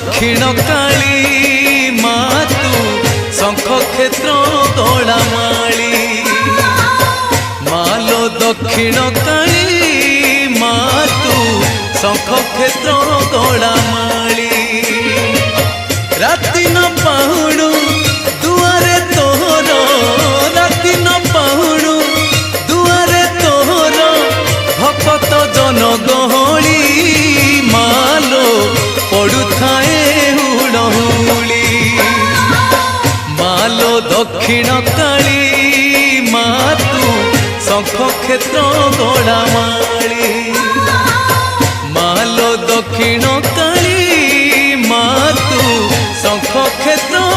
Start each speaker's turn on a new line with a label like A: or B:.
A: दक्षिण काली मातु शंख क्षेत्र गौड़ामाली मालो दक्षिण काली मातु शंख क्षेत्र गौड़ामाली राति न पाहुणु दुआरे तोहर राति न पाहुणु दुआरे तोहर भक्त जन गहली मालो पड़ुथाए हुड़हुली मालो दक्षिण काली मातु शंख क्षेत्र गौड़ामाली मालो दक्षिण काली मातु शंख क्षेत्र